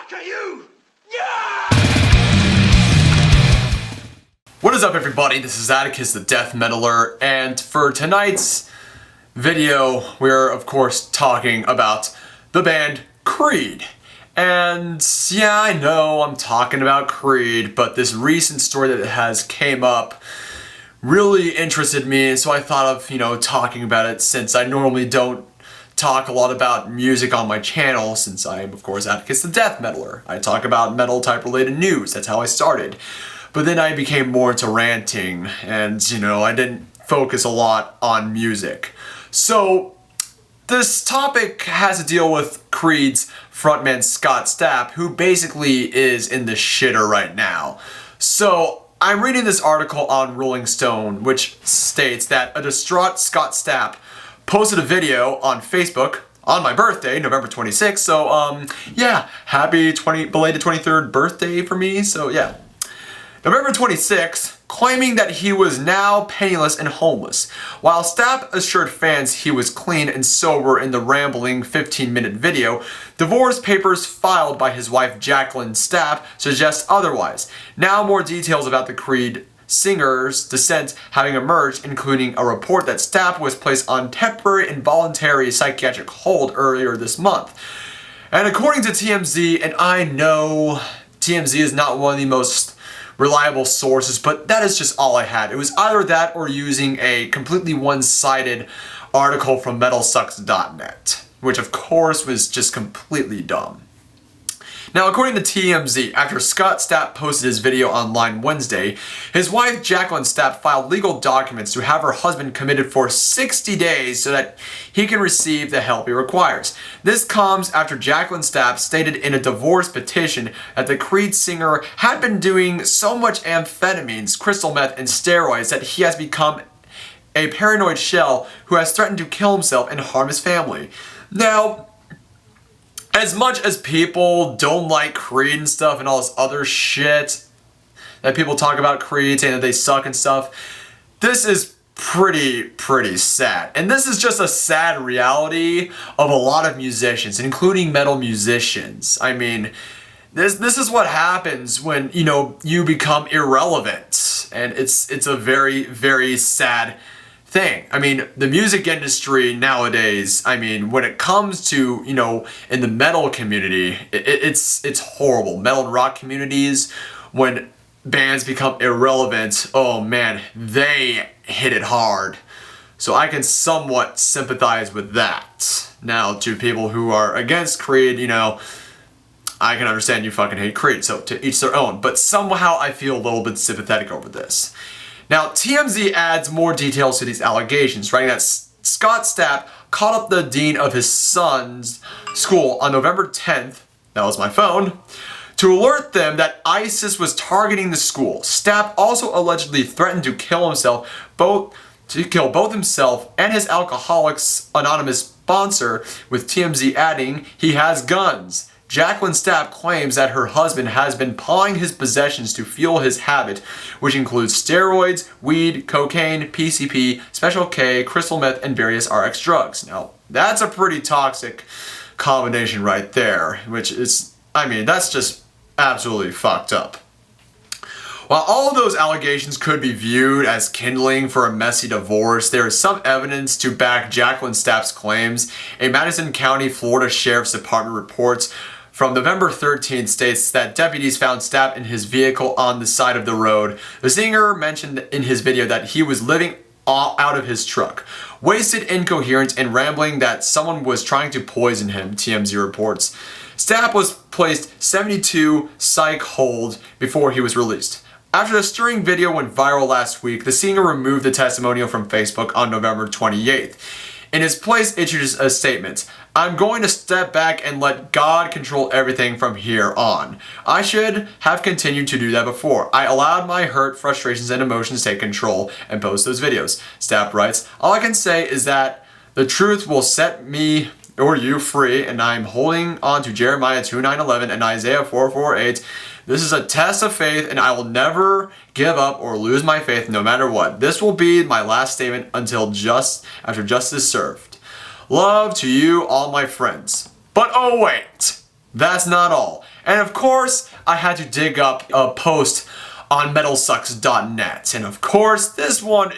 fuck are you? What is up, everybody? This is Atticus the Death Metaler, and for tonight's video, we're of course talking about the band Creed. And yeah, I know I'm talking about Creed, but this recent story that has came up really interested me, so I thought of, talking about it, since I normally don't talk a lot about music on my channel, since I am, of course, Atticus the Death Metaler. I talk about metal type related news. That's how I started. But then I became more into ranting, and, I didn't focus a lot on music. So, this topic has to deal with Creed's frontman Scott Stapp, who basically is in the shitter right now. So, I'm reading this article on Rolling Stone, which states that a distraught Scott Stapp posted a video on Facebook on my birthday, November 26th. So, yeah, happy belated 23rd birthday for me. So, yeah. November 26th, claiming that he was now penniless and homeless. While Stapp assured fans he was clean and sober in the rambling 15-minute video, divorce papers filed by his wife Jacqueline Stapp suggest otherwise. Now more details about the Creed singer's descent having emerged, including a report that Stapp was placed on temporary involuntary psychiatric hold earlier this month. And according to TMZ, and I know TMZ is not one of the most reliable sources, but that is just all I had. It was either that or using a completely one-sided article from metalsucks.net, which of course was just completely dumb. Now, according to TMZ, after Scott Stapp posted his video online Wednesday, his wife Jacqueline Stapp filed legal documents to have her husband committed for 60 days so that he can receive the help he requires. This comes after Jacqueline Stapp stated in a divorce petition that the Creed singer had been doing so much amphetamines, crystal meth, and steroids that he has become a paranoid shell who has threatened to kill himself and harm his family. Now, as much as people don't like Creed and stuff and all this other shit that people talk about Creed, saying that they suck and stuff, this is pretty sad. And this is just a sad reality of a lot of musicians, including metal musicians. I mean, this is what happens when, you become irrelevant. And it's a very sad thing. I mean, the music industry nowadays, when it comes to, in the metal community, it's horrible. Metal and rock communities, when bands become irrelevant, oh man, they hit it hard. So I can somewhat sympathize with that. Now, to people who are against Creed, I can understand you fucking hate Creed, so to each their own. But somehow I feel a little bit sympathetic over this. Now, TMZ adds more details to these allegations, writing that Scott Stapp called up the dean of his son's school on November 10th, that was my phone, to alert them that ISIS was targeting the school. Stapp also allegedly threatened to kill both himself and his Alcoholics Anonymous sponsor, with TMZ adding, "He has guns." Jacqueline Stapp claims that her husband has been pawing his possessions to fuel his habit, which includes steroids, weed, cocaine, PCP, Special K, crystal meth, and various RX drugs. Now, that's a pretty toxic combination right there, which is, that's just absolutely fucked up. While all of those allegations could be viewed as kindling for a messy divorce, there is some evidence to back Jacqueline Stapp's claims. A Madison County, Florida Sheriff's Department reports from November 13th states that deputies found Stapp in his vehicle on the side of the road. The singer mentioned in his video that he was living out of his truck, wasted, incoherent, and rambling that someone was trying to poison him, TMZ reports. Stapp was placed 72 psych hold before he was released. After the stirring video went viral last week, the singer removed the testimonial from Facebook on November 28th. In its place, issued a statement. "I'm going to step back and let God control everything from here on. I should have continued to do that before. I allowed my hurt, frustrations, and emotions to take control and post those videos." Stapp writes, "All I can say is that the truth will set me or you free, and I'm holding on to Jeremiah 2:9-11 and Isaiah 4:4-8. This is a test of faith, and I will never give up or lose my faith no matter what. This will be my last statement until after justice is served. Love to you, all my friends." But oh wait, That's not all. And of course, I had to dig up a post on metalsucks.net. And of course, this one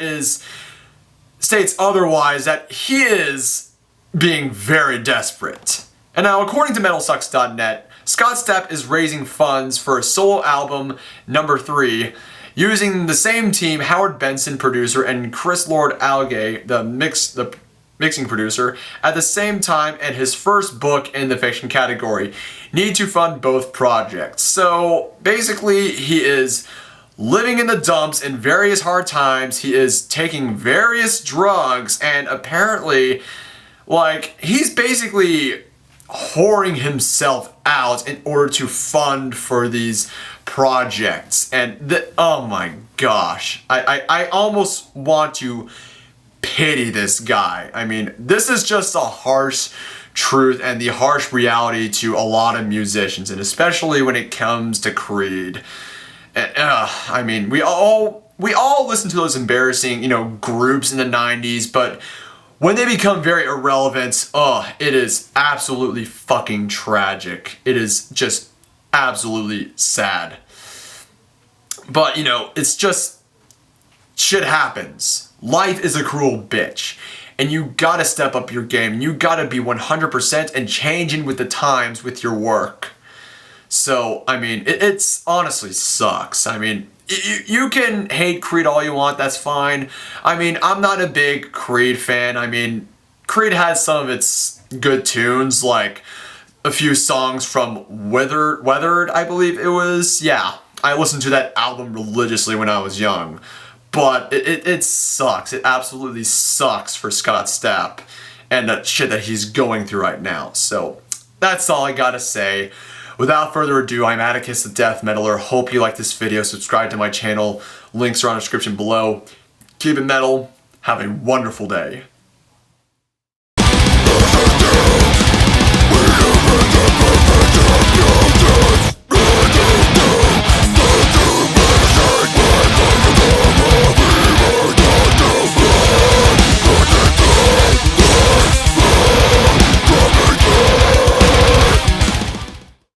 states otherwise, that he is being very desperate. And now, according to metalsucks.net, Scott Stapp is raising funds for a solo album, number 3, using the same team, Howard Benson, producer, and Chris Lord Alge, the mixing producer, at the same time, and his first book in the fiction category. Need to fund both projects. So basically, he is living in the dumps in various hard times. He is taking various drugs, and apparently, like, he's basically whoring himself out in order to fund for these projects. And oh my gosh, I almost want to pity this guy. I mean, this is just a harsh truth and the harsh reality to a lot of musicians, and especially when it comes to Creed. And, I mean, we all listen to those embarrassing, groups in the 90s, but when they become very irrelevant, it is absolutely fucking tragic. It is just absolutely sad. But, it's just, shit happens. Life is a cruel bitch. And you gotta step up your game. You gotta be 100% and changing with the times with your work. So, I mean, it's honestly sucks. I mean, you can hate Creed all you want, that's fine. I mean, I'm not a big Creed fan. I mean, Creed has some of its good tunes, like a few songs from Weathered, I believe it was. Yeah, I listened to that album religiously when I was young. But it sucks. It absolutely sucks for Scott Stapp and the shit that he's going through right now. So, that's all I gotta say. Without further ado, I'm Atticus the Death Metaler. Hope you like this video. Subscribe to my channel. Links are in the description below. Keep it metal. Have a wonderful day.